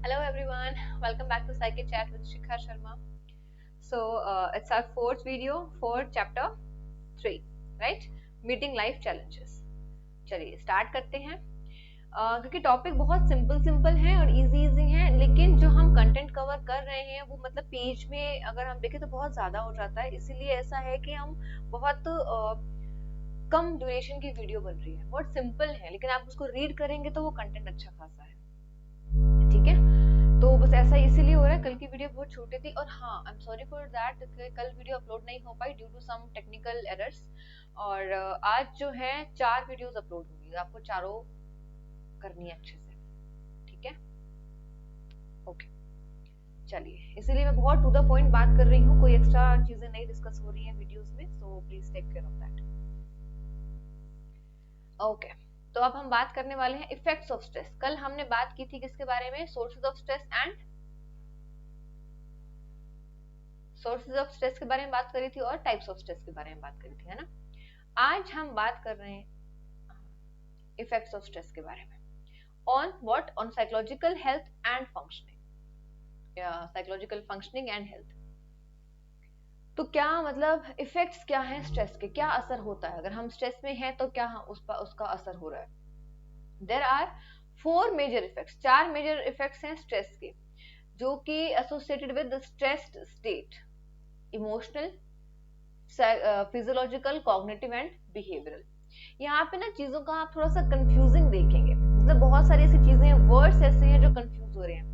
Hello everyone, welcome back to Psychic Chat with Shikha Sharma. It's our fourth video for chapter 3, right? Meeting life challenges. चलिए start करते हैं। क्योंकि topic बहुत simple simple है और easy easy है, लेकिन जो हम कंटेंट कवर कर रहे हैं वो मतलब पेज में अगर हम देखें तो बहुत ज्यादा हो जाता है। इसीलिए ऐसा है कि हम बहुत कम ड्यूरेशन की वीडियो बन रही है। बहुत सिंपल है, लेकिन आप उसको रीड करेंगे तो वो कंटेंट अच्छा खासा है। ठीक है, तो बस ऐसा इसीलिए हो रहा है। कल की वीडियो बहुत छोटी थी और हाँ, I am sorry for that, कल वीडियो अपलोड नहीं हो पाई due to some technical errors. और आज जो है 4 वीडियोस अपलोड होंगी, आपको चारों करनी है अच्छे से। ठीक है, ओके। चलिए, इसीलिए मैं बहुत टू द पॉइंट बात कर रही हूँ, कोई एक्स्ट्रा चीजें नहीं डिस्कस हो रही हैं वीडियोस में, so please take care of that. Okay, तो अब हम बात करने वाले हैं इफेक्ट्स ऑफ स्ट्रेस। कल हमने बात की थी किसके बारे में? Sources of stress and sources of stress के बारे में बात करी थी और टाइप्स ऑफ स्ट्रेस के बारे में बात करी थी, है ना। आज हम बात कर रहे हैं इफेक्ट्स ऑफ स्ट्रेस के बारे में। On what? On psychological health and functioning, psychological functioning and health. तो क्या मतलब इफेक्ट्स क्या हैं स्ट्रेस के, क्या असर होता है अगर हम स्ट्रेस में हैं तो क्या उसका असर हो रहा है। There are 4 major effects, 4 major effects हैं स्ट्रेस के, जो कि associated with the stressed state, emotional, physiological, cognitive and behavioural. यहाँ पे ना चीजों का आप थोड़ा सा कंफ्यूजिंग देखेंगे, मतलब बहुत सारी ऐसी चीजें हैं, वर्ड्स ऐसे हैं जो कंफ्यूज हो रहे हैं।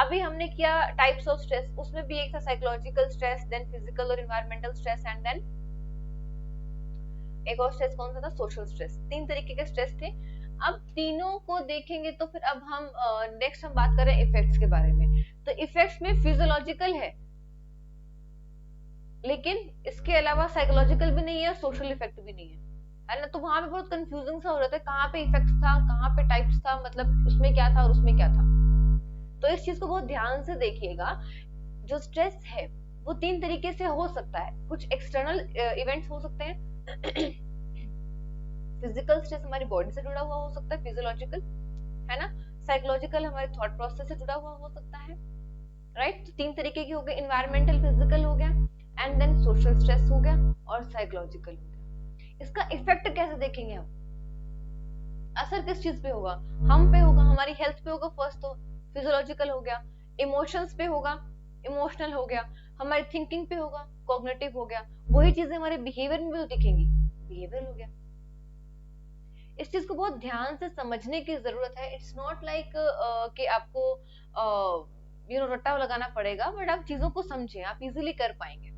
अभी हमने किया टाइप्स ऑफ स्ट्रेस, उसमें भी एक था साइकोलॉजिकल स्ट्रेस, देन फिजिकल और एनवायरमेंटल स्ट्रेस, एंड देन एक और स्ट्रेस कौन सा था? Social stress. 3 तरीके के स्ट्रेस थे। अब तीनों को देखेंगे तो फिर अब हम नेक्स्ट हम बात कर रहे हैं इफेक्ट्स के बारे में। तो इफेक्ट्स में फिजियोलॉजिकल है, लेकिन इसके अलावा साइकोलॉजिकल भी नहीं है और सोशल इफेक्ट भी नहीं है ना। तो वहां पे बहुत कंफ्यूजिंग सा हो रहा था, कहाँ पे इफेक्ट्स था, कहाँ पे टाइप्स था, मतलब उसमें क्या था और उसमें क्या था। तो इस चीज को बहुत ध्यान से देखिएगा। जो स्ट्रेस है वो 3 तरीके से हो सकता है। कुछ एक्सटर्नल इवेंट्स हो सकते हैं। फिजिकल स्ट्रेस हमारी बॉडी से जुड़ा हुआ हो सकता है, फिजियोलॉजिकल, है ना। साइकोलॉजिकल हमारे थॉट प्रोसेस से जुड़ा हुआ हो सकता है, राइट। तो 3 तरीके की हो गए, इन्वायरमेंटल, फिजिकल हो गया, एंड देन सोशल स्ट्रेस हो गया, और साइकोलॉजिकल हो गया। इसका इफेक्ट कैसे देखेंगे हम? असर किस चीज पे होगा? हम पे होगा, हमारी हेल्थ पे होगा फर्स्ट, तो फिजियोलॉजिकल हो गया। इमोशंस पे होगा, इमोशनल हो गया। हमारी थिंकिंग पे होगा, कॉग्निटिव हो गया। वही चीजें हमारे बिहेवियर में भी तो दिखेंगी, बिहेवियर हो गया। इस चीज को बहुत ध्यान से समझने की जरूरत है। इट्स नॉट लाइक कि आपको रट्टा लगाना पड़ेगा, बट आप चीजों को समझें, आप इजीली कर पाएंगे।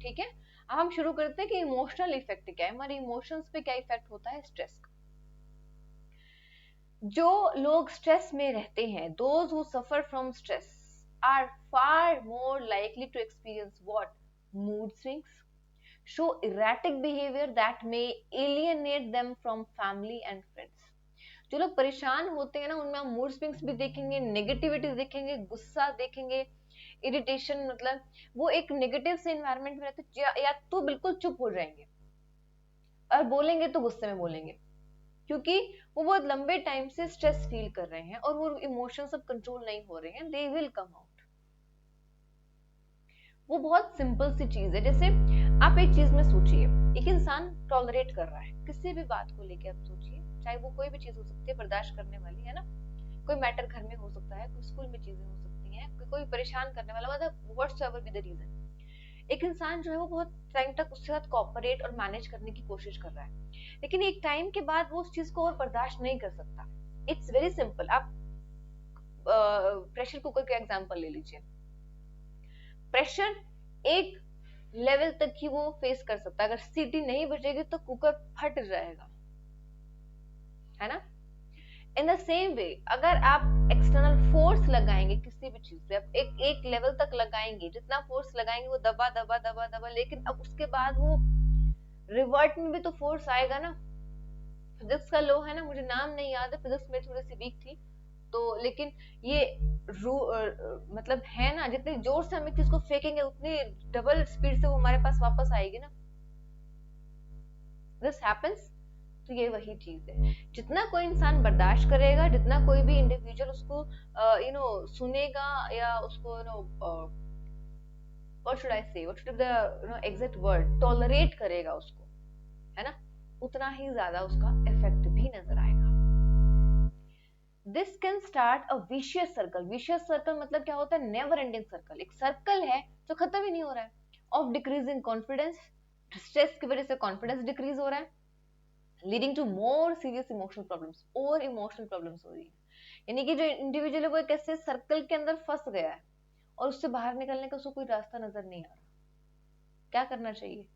ठीक है, अब हम शुरू करते हैं कि इमोशनल इफेक्ट क्या है, हमारे इमोशंस पे क्या इफेक्ट होता है स्ट्रेस का। जो लोग स्ट्रेस में रहते हैं, those who suffer from stress are far more likely to experience what? Mood swings, show erratic behavior that may alienate them from family and friends। जो लोग परेशान होते हैं ना, उनमें हम मूड स्विंग्स भी देखेंगे, नेगेटिविटी देखेंगे, गुस्सा देखेंगे, इरिटेशन, मतलब वो एक नेगेटिव से एनवायरनमेंट में रहते या तो बिल्कुल चुप हो जाएंगे और बोलेंगे तो गुस्से में बोलेंगे, क्योंकि वो बहुत लंबे टाइम से स्ट्रेस फील कर रहे हैं और वो इमोशंस अब कंट्रोल नहीं हो रहे हैं, दे विल कम आउट। वो बहुत सिंपल सी चीज है। जैसे आप एक चीज में सोचिए, एक इंसान टॉलरेट कर रहा है किसी भी बात को लेके, आप सोचिए, चाहे वो कोई भी चीज हो सकती है बर्दाश्त करने वाली, है ना। कोई मैटर घर में हो सकता है, कोई स्कूल में चीजें हो सकती हैं, कोई परेशान करने वाला, मतलब व्हाट्सएवर बी द रीजन। एक इंसान जो है वो बहुत टाइम तक उसके साथ कोऑपरेट और मैनेज करने की कोशिश कर रहा है, लेकिन एक टाइम के बाद वो उस चीज को और बर्दाश्त नहीं कर सकता। It's very simple. आप प्रेशर कुकर का एग्जांपल ले लीजिए। प्रेशर एक लेवल तक ही वो फेस कर सकता है, अगर सीटी नहीं बजेगी तो कुकर फट जाएगा, है ना। इन द सेम वे, अगर आप एक्सटर्नल फोर्स लगाएंगे किसी भी चीज पे, आप एक लेवल तक लगाएंगे, जितना फोर्स लगाएंगे वो दबा दबा दबा दबा, लेकिन अब उसके बाद वो रिवर्ट में भी तो फोर्स आएगा ना। फिजिक्स का लॉ है ना, मुझे नाम नहीं याद है, फिजिक्स में थोड़ी सी वीक थी तो, लेकिन ये मतलब है ना, जितनी जोर से हम एक चीज को फेंकेंगे उतनी डबल स्पीड से वो हमारे पास वापस आएगी ना। दिस हैपेंस तो ये वही चीज है, जितना कोई इंसान बर्दाश्त करेगा, जितना कोई भी इंडिविजुअल उसको सुनेगा या उसको what should I say, what should be the exact word, tolerate करेगा उसको, है ना, उतना ही ज्यादा उसका इफेक्ट भी नजर आएगा। This can start a vicious circle. Vicious circle मतलब क्या होता है? Never ending circle. एक सर्कल है जो खत्म ही नहीं हो रहा है, ऑफ डिक्रीजिंग कॉन्फिडेंस, स्ट्रेस की वजह से कॉन्फिडेंस डिक्रीज हो रहा है, leading to more serious emotional problems, और इमोशनल प्रॉब्लम्स हो रही है। यानी कि जो इंडिविजुअल है वो एक ऐसे सर्कल के अंदर फंस गया है और उससे बाहर निकलने का उसको कोई रास्ता नजर नहीं आ रहा। क्या करना चाहिए?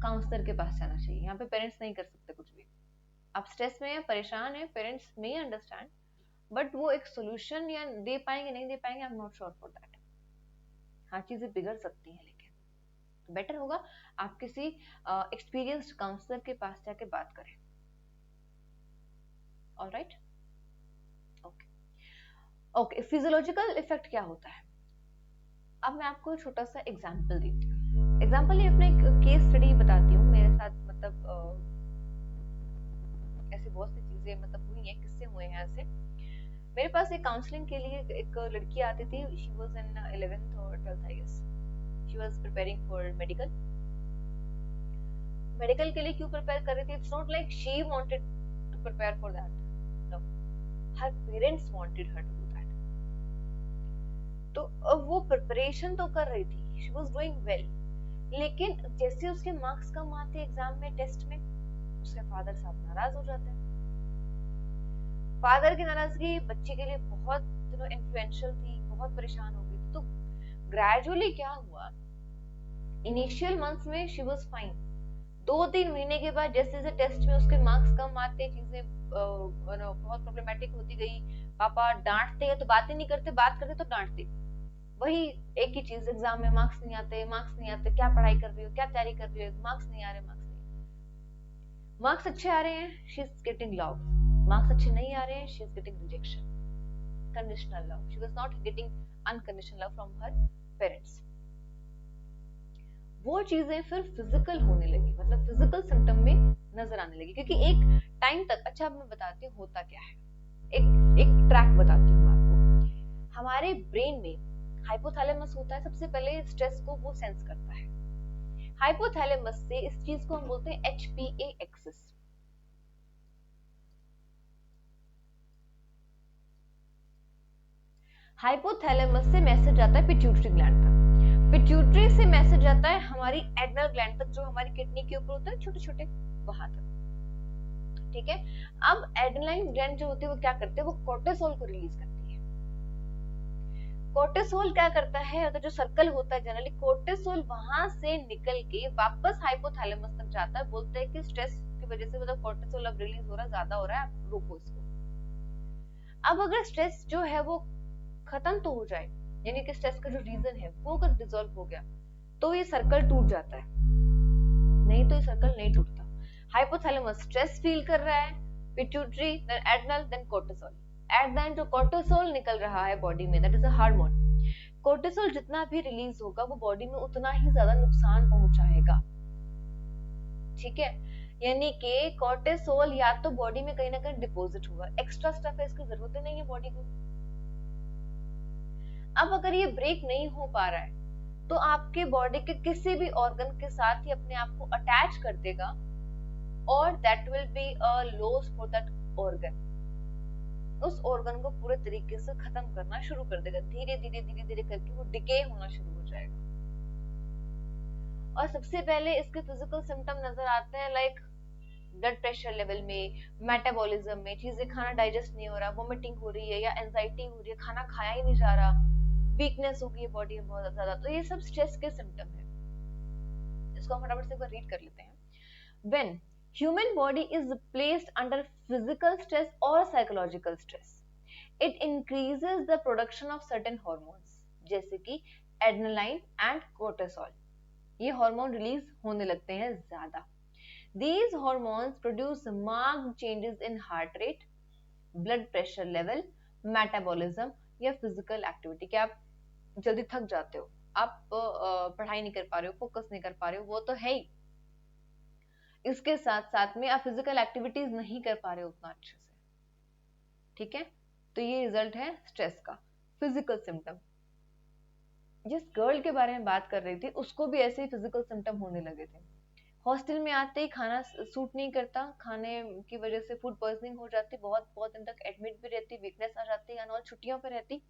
काउंसलर के पास जाना चाहिए। यहाँ पे पेरेंट्स नहीं कर सकते कुछ भी। आप स्ट्रेस में हैं, परेशान हैं, पेरेंट्स में अंडरस्टैंड, बट वो एक सोल्यूशन या दे पाएंगे नहीं दे पाएंगे, I am not sure for that. हाँ, चीजें बिगड़ सकती हैं, लेकिन बेटर होगा आप किसी एक्सपीरियंस्ड काउंसलर के पास जाके बात करें। Alright, okay okay. Physiological effect क्या होता है? अब मैं आपको छोटा सा एग्जांपल देती हूँ। एग्जांपल ये अपने एक केस स्टडी बताती हूँ। मेरे साथ मतलब ऐसे बहुत सी चीजें मतलब हुई हैं, किस्से हुए हैं ऐसे। मेरे पास एक काउंसलिंग के लिए एक लड़की आती थी। शी वाज इन 11th और 12th I guess. She was preparing for medical. Medical के लिए क्यों प्रिपेयर कर रही थी? It's not like she wanted to prepare for that, no, her parents wanted her to do that. तो अब वो प्रिपरेशन तो कर रही थी, शी वाज डूइंग वेल, लेकिन जैसे उसके मार्क्स कम आते एग्जाम में, टेस्ट में, उसके फादर साहब नाराज हो जाते हैं। फादर की नाराजगी बच्चे के लिए बहुत इन्फ्लुएंशियल थी, बहुत परेशान हो गई। तो ग्रेजुअली क्या हुआ, इनिशियल मंथ्स में शी वाज फाइन, 2-3 महीने के बाद जैसे जैसे टेस्ट में उसके मार्क्स कम आते, चीजें बहुत प्रॉब्लमेटिक होती गई। पापा डांटते तो बात ही नहीं करते, बात करते तो डांटते। वही एक ही चीज, एग्जाम में मार्क्स नहीं आते, मार्क्स नहीं आते, क्या पढ़ाई कर रही हो, क्या तैयारी कर रही हो, मार्क्स नहीं आ रहे, मार्क्स अच्छे आ रहे हैं, she is getting love, marks अच्छे नहीं आ रहे हैं, she is getting rejection, conditional love. She was not getting unconditional love from her parents. वो चीजें फिर फिजिकल होने लगी, मतलब फिजिकल सिम्टम में नजर आने लगी। क्योंकि एक टाइम तक, अच्छा अब मैं बताती हूँ होता क्या है, एक ट्रैक बताती हूँ आपको। हमारे ब्रेन में हाइपोथैलेमस होता है, सबसे पहले स्ट्रेस को वो सेंस करता है। हाइपोथैलेमस से इस चीज को हम बोलते हैं HPA एक्सिस। हाइपोथैलेमस से मैसेज आता है पिट्यूटरी ग्लैंड तक, पिट्यूटरी से मैसेज आता है हमारी एड्रिनल ग्लैंड तक, जो हमारी किडनी के ऊपर होता है छोटे छोटे, वहां तक। ठीक है, अब एड्रिनल ग्लैंड जो होती है वो क्या करते हैं, वो कोर्टिसोल को रिलीज करती है। कोर्टिसोल क्या करता है, अगर जो सर्कल होता है जनरली, कोर्टिसोल वहां से निकल के वापस हाइपोथैलेमस तक जाता है। बोलते हैं कि स्ट्रेस की वजह से मतलब कोर्टिसोल अब रिलीज हो रहा है, ज्यादा हो रहा है, आप रोको इसको। अब अगर स्ट्रेस जो है वो खत्म तो हो जाए, यानी कि स्ट्रेस का जो रीजन है वो अगर डिसॉल्व हो गया, तो ये सर्कल टूट जाता है, नहीं तो ये सर्कल नहीं टूटता। हाइपोथैलेमस स्ट्रेस फील कर रहा है, pituitary, then adrenal, then cortisol. At the end जो कोर्टिसोल निकल रहा है बॉडी में, that is a hormone. Cortisol जितना भी रिलीज होगा वो बॉडी में उतना ही ज्यादा नुकसान पहुंचाएगा। ठीक है, यानी कि कोर्टिसोल या तो बॉडी में कहीं ना कहीं डिपॉजिट होगा, एक्स्ट्रा स्टफ है, इसकी जरूरत ही नहीं है बॉडी को। अब अगर ये ब्रेक नहीं हो पा रहा है तो आपके बॉडी के किसी भी ऑर्गन के साथ ही अपने आप को अटैच कर देगा, और that will be a loss for that organ. उस ऑर्गन को पूरे तरीके से खत्म करना शुरू कर देगा, धीरे धीरे करके वो डिके होना शुरू हो जाएगा। और सबसे पहले इसके फिजिकल सिम्टम नजर आते हैं, लाइक ब्लड प्रेशर लेवल में, मेटाबॉलिज्म में, चीजें खाना डाइजेस्ट नहीं हो रहा, वोमिटिंग हो रही है या एंजाइटी हो रही है, खाना खाया ही नहीं जा रहा, वीकनेस हो गई है बॉडी में बहुत ज्यादा। तो ये सब स्ट्रेस के सिम्टम है। इसको हम फटाफट से एक बार रीड कर लेते हैं। When human body is placed under physical stress or psychological stress, it increases the production of certain hormones, जैसे कि एड्रेनालाइन एंड कोर्टिसोल। ये हार्मोन रिलीज होने लगते हैं ज्यादा। These hormones produce marked changes in heart rate, blood pressure level, metabolism या physical activity। क्या आप जल्दी थक जाते हो, आप पढ़ाई नहीं कर पा रहे हो, फोकस नहीं कर पा रहे हो, वो तो है ही। इसके साथ साथ में आप फिजिकल एक्टिविटीज नहीं कर पा रहे हो उतना अच्छे से, ठीक है। तो ये रिजल्ट है स्ट्रेस का, फिजिकल सिम्टम। जिस गर्ल के बारे में बात कर रही थी उसको भी ऐसे ही फिजिकल सिम्टम होने लगे थे। हॉस्टल में आते ही खाना सूट नहीं करता, खाने की वजह से फूड पॉइजनिंग हो जाती, बहुत बहुत दिन तक एडमिट भी रहती, वीकनेस आ जाती, एंड ऑल, छुट्टियों पे रहती।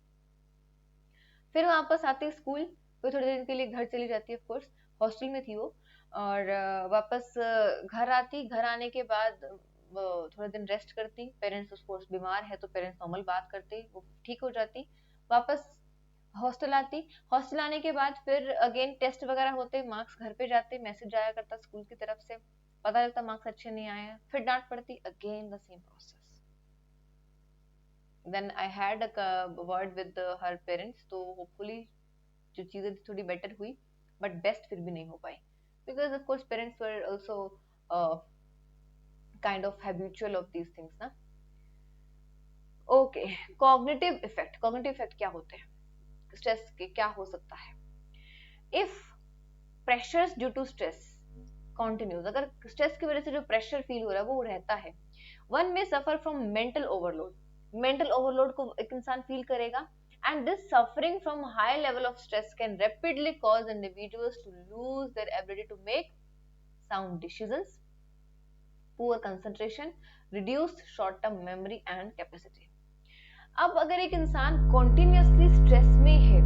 फिर वापस आते स्कूल, फिर थोड़े दिन के लिए घर चली जाती, ऑफ कोर्स हॉस्टल में थी वो, और वापस घर आती, घर आने के बाद थोड़े दिन रेस्ट करती, पेरेंट्स ऑफ कोर्स बीमार है तो पेरेंट्स नॉर्मल बात करते, वो ठीक हो जाती, वापस हॉस्टल आती। हॉस्टल आने के बाद फिर अगेन टेस्ट वगैरह होते, मार्क्स घर पे जाते, मैसेज आया करता स्कूल की तरफ से, पता लगता मार्क्स अच्छे नहीं आए हैं, फिर डांट पड़ती, again the same process. Then I had a word with her parents, तो होपफुली जो चीजें थोड़ी बेटर हुई, बट बेस्ट फिर भी नहीं हो पाई, because of course parents were also kind of habitual of these things ना। Okay, cognitive effect. Cognitive effect क्या होते हैं स्ट्रेस के, क्या हो सकता है? If pressures due to stress continues, अगर स्ट्रेस की वजह से जो प्रेशर फील हो रहा है वो रहता है, वन में suffer from mental overload. Mental overload को एक इंसान फील करेगा, and this suffering from high level of stress can rapidly cause individuals to lose their ability to make sound decisions, poor concentration, reduced short term memory and capacity. अब अगर एक इंसान continuously stress में है,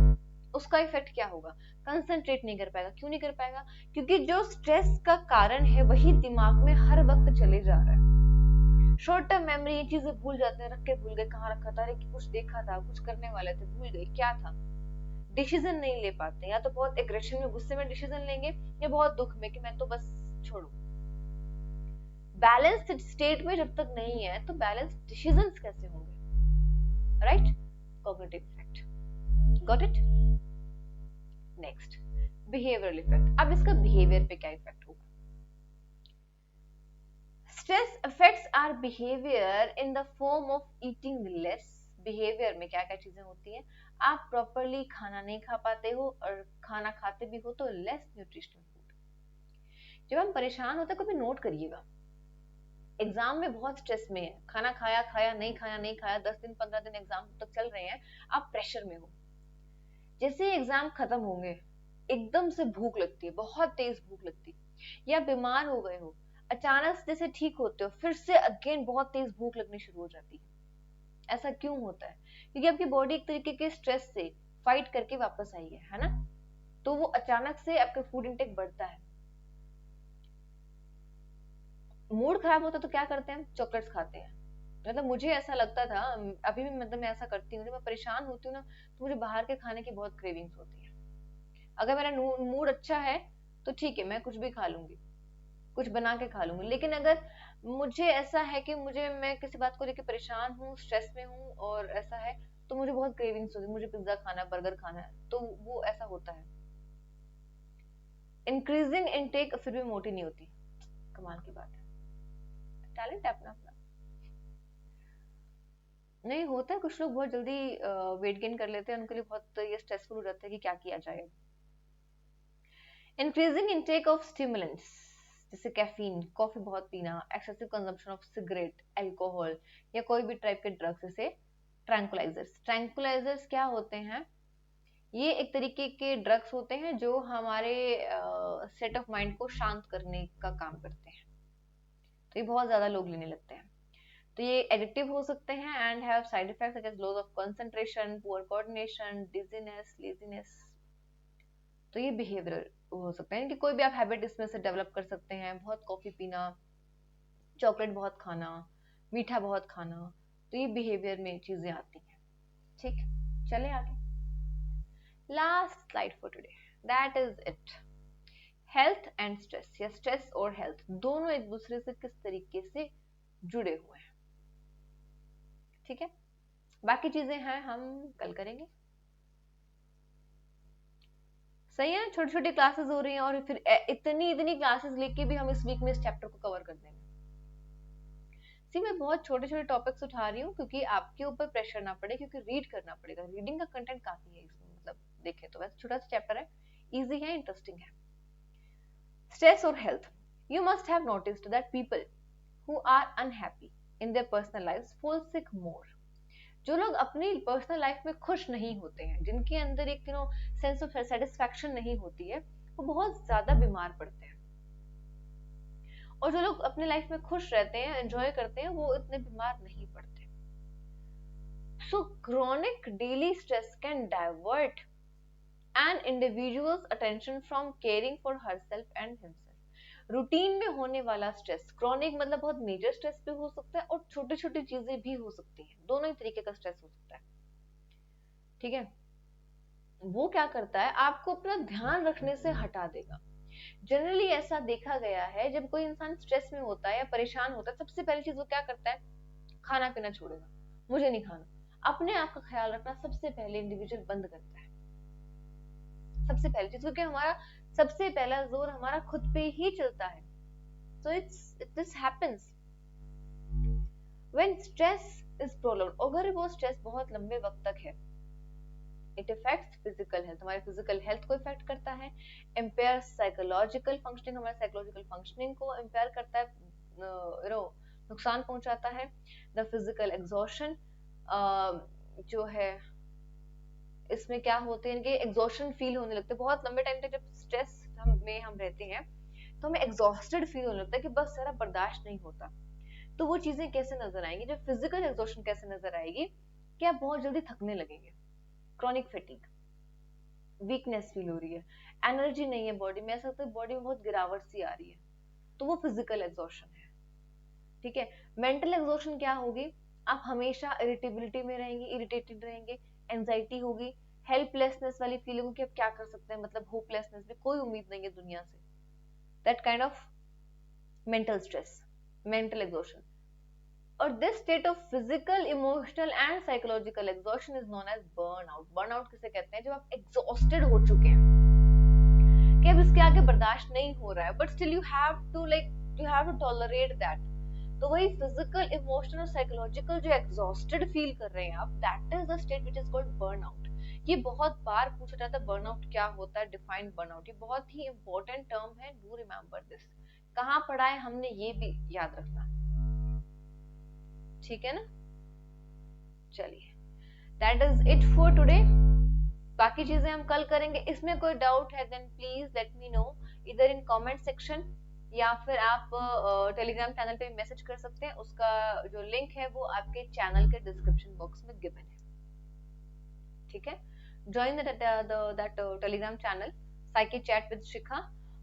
उसका effect क्या होगा? Concentrate नहीं कर पाएगा। क्यों नहीं कर पाएगा? क्योंकि जो स्ट्रेस का कारण है वही दिमाग में हर वक्त चले जा रहा है। शॉर्ट टर्म मेमोरी, ये चीजें भूल जाते हैं, रख के भूल गए, कहाँ रखा था, अरे कुछ देखा था, कुछ करने वाले थे, भूल गए क्या था। डिसीजन नहीं ले पाते, या तो बहुत एग्रेशन में, गुस्से में डिसीजन लेंगे, या बहुत दुख में कि मैं तो बस छोड़ू। बैलेंस्ड स्टेट में जब तक नहीं है तो बैलेंस्ड डिसीजंस कैसे होंगे, right? Cognitive effect, got it? Next, behavioural effect. अब इसका बिहेवियर पे क्या इफेक्ट होगा? Stress affects our behavior in the form of eating less. Behaviour में क्या क्या चीजें होती हैं? आप प्रॉपरली खाना नहीं खा पाते हो, और खाना खाते भी हो तो लेस न्यूट्रिशनल फूड। जब हम परेशान होते हैं, कभी नोट करिएगा, एग्जाम में बहुत स्ट्रेस में है, खाना खाया खाया नहीं खाया नहीं खाया, 10 दिन 15 दिन एग्जाम तक चल रहे हैं, आप प्रेशर में हो। जैसे एग्जाम खत्म होंगे, एकदम से भूख लगती है, बहुत तेज भूख लगती है, या बीमार हो गए हो, अचानक जैसे ठीक होते हो, फिर से अगेन बहुत तेज भूख लगनी शुरू हो जाती है। ऐसा क्यों होता है? क्योंकि आपकी बॉडी एक तरीके के स्ट्रेस से फाइट करके वापस आई है ना, तो वो अचानक से आपका फूड इंटेक बढ़ता है। मूड खराब होता है तो क्या करते हैं हम? चॉकलेट्स खाते हैं। मतलब मुझे ऐसा लगता था, अभी भी मतलब मैं ऐसा करती हूँ, जब मैं परेशान होती हूँ ना तो मुझे बाहर के खाने की बहुत क्रेविंग्स होती है। अगर मेरा मूड अच्छा है तो ठीक है, मैं कुछ भी खा लूंगी, कुछ बना के खा लूंगी, लेकिन अगर मुझे ऐसा है कि मैं किसी बात को लेकर परेशान हूँ, स्ट्रेस में हूँ और ऐसा है, तो मुझे बहुत क्रेविंग्स होती है, मुझे पिज्जा खाना है, बर्गर खाना है, तो वो ऐसा होता है। इंक्रीजिंग इनटेक, फिर भी मोटी नहीं होती। कमाल की बात है, टैलेंट है अपना अपना। नहीं होता है, कुछ लोग बहुत जल्दी वेट गेन कर लेते हैं, उनके लिए बहुत ये स्ट्रेसफुल हो जाता है कि क्या किया जाए। इंक्रीजिंग इनटेक ऑफ स्टिमुलेंट्स, जैसे कैफीन, कॉफी बहुत पीना, excessive consumption of cigarette, alcohol, या कोई भी टाइप के ड्रग्स, जैसे ट्रैंकुलाइजर्स। ट्रैंकुलाइजर्स क्या होते हैं? ये एक तरीके के ड्रग्स होते हैं जो हमारे सेट ऑफ माइंड को शांत करने का काम करते हैं, तो ये बहुत ज्यादा लोग लेने लगते हैं। तो ये एडिक्टिव हो सकते हैं and have side effects such as loss of concentration, poor coordination, dizziness, laziness. तो ये बिहेवियर हो सकता है कि कोई भी आप हैबिट इसमें से डेवलप कर सकते हैं, बहुत कॉफी पीना, चॉकलेट बहुत खाना, मीठा बहुत खाना, तो ये बिहेवियर में चीजें आती हैं। ठीक, चले आगे। Last slide for today, that is it. Health and stress, या स्ट्रेस और हेल्थ दोनों एक दूसरे से किस तरीके से जुड़े हुए हैं, ठीक है? बाकी चीजें हैं हम कल करेंगे। सही है, छोटी छोटी क्लासेस हो रही हैं, और फिर इतनी इतनी क्लासेस लेके भी हम इस वीक में इस चैप्टर को कवर कर देंगे। सी, मैं बहुत छोटे छोटे टॉपिक्स उठा रही हूँ क्योंकि आपके ऊपर प्रेशर ना पड़े, क्योंकि रीड करना पड़ेगा, रीडिंग का कंटेंट काफी है इसमें, मतलब देखें तो वैसे छोटा सा चैप्टर है, इजी है, इंटरेस्टिंग है। स्ट्रेस और health, You must have noticed that people who are unhappy in their personal lives fall sick more. जो लोग अपनी पर्सनल लाइफ में खुश नहीं होते हैं, जिनके अंदर एक सेंस ऑफ सेटिस्फैक्शन नहीं होती है, वो बहुत ज्यादा बीमार पड़ते हैं। और जो लोग अपने लाइफ में खुश रहते हैं, एंजॉय करते हैं, वो इतने बीमार नहीं पड़ते। So chronic daily stress can divert an individual's attention from caring for herself and himself. Routine में होने वाला स्ट्रेस, क्रॉनिक मतलब बहुत मेजर स्ट्रेस भी हो सकता है और छोटी छोटी चीजें भी हो सकती हैं, दोनों ही तरीके का स्ट्रेस हो सकता है। ठीक है, वो क्या करता है, आपको अपना ध्यान रखने से हटा देगा। जनरली ऐसा देखा गया है, जब कोई इंसान स्ट्रेस में होता है या परेशान होता है, सबसे पहली चीज वो क्या करता है, खाना पीना छोड़ेगा, मुझे नहीं खाना। अपने आप का ख्याल रखना सबसे पहले इंडिविजुअल बंद करता है, सबसे पहली चीज, क्योंकि हमारा सबसे पहला जोर हमारा खुद पे ही चलता है। So this happens when stress is prolonged. अगर वो स्ट्रेस बहुत लंबे वक्त तक है, इट इफेक्ट्स फिजिकल हेल्थ, हमारे फिजिकल हेल्थ को इफेक्ट करता है, इम्पेयर साइकोलॉजिकल फंक्शनिंग, हमारे साइकोलॉजिकल फंक्शनिंग को इम्पेयर करता है, नुकसान पहुंचाता है। द फिजिकल एग्जॉशन जो है, इसमें क्या होते हैं कि एग्जॉशन फील होने लगते हैं बहुत लंबे टाइम तक। जब स्ट्रेस में हम रहते हैं तो हमें एग्जॉस्टेड फील होने लगता है कि बस सारा बर्दाश्त नहीं होता। तो वो चीजें कैसे नजर आएंगी, जब फिजिकल एग्जॉशन कैसे नजर आएगी कि आप बहुत जल्दी थकने लगेंगे, क्रॉनिक फैटिग, वीकनेस फील हो रही है, एनर्जी नहीं है बॉडी में, ऐसा लगता है बॉडी में बहुत गिरावट सी आ रही है, तो वो फिजिकल एग्जॉशन है। ठीक है, मेंटल एग्जॉशन क्या होगी, आप हमेशा इरिटेबिलिटी में रहेंगे, इरिटेटेड रहेंगे, एंजाइटी होगी, हेल्पलेसनेस वाली फीलिंग होगी, आप क्या कर सकते हैं, मतलब होपलेसनेस भी, कोई उम्मीद नहीं है दुनिया से, that kind of mental stress, mental exhaustion. और this state of physical, emotional and psychological exhaustion is known as burnout. Burnout किसे कहते हैं, जब आप एग्जॉस्टेड हो चुके हैं कि अब इसके आगे बर्दाश्त नहीं हो रहा है, but still you have to tolerate that. तो वही फिजिकल, इमोशनल और साइकोलॉजिकल जो एग्जॉस्टेड फील कर रहे हैं आप, that is the state which is called burnout. ये बहुत बार पूछा जाता है, बर्नआउट क्या होता है, डिफाइन बर्नआउट, ये बहुत ही इंपॉर्टेंट टर्म है, डू रिमेंबर दिस। कहाँ पढ़ा है हमने, ये भी याद रखना, ठीक है ना। चलिए, that is it for today. बाकी चीजें हम कल करेंगे। इसमें कोई डाउट है then please let me know, इधर इन कमेंट सेक्शन, या फिर आप टेलीग्राम चैनल पे मैसेज कर सकते हैं, उसका जो लिंक है वो आपके चैनल के डिस्क्रिप्शन बॉक्स में गिवन है। ठीक है, join that Telegram channel psyche chat with Shikha,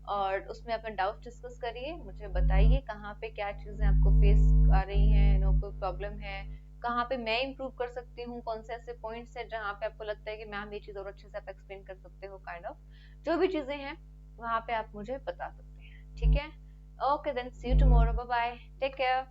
और उसमें अपने डाउट डिस्कस करिए, मुझे बताइए कहाँ पे क्या चीजें आपको फेस आ रही हैं, कोई प्रॉब्लम है, कहाँ पे मैं इंप्रूव कर सकती हूँ, कौन से ऐसे पॉइंट्स है जहाँ पे आपको लगता है कि मैम ये चीज और अच्छे से आप एक्सप्लेन कर सकते हो, काइंड ऑफ जो भी चीजें हैं वहाँ पे आप मुझे बता सकते हैं। ठीक है, okay then see you tomorrow, bye bye, take care.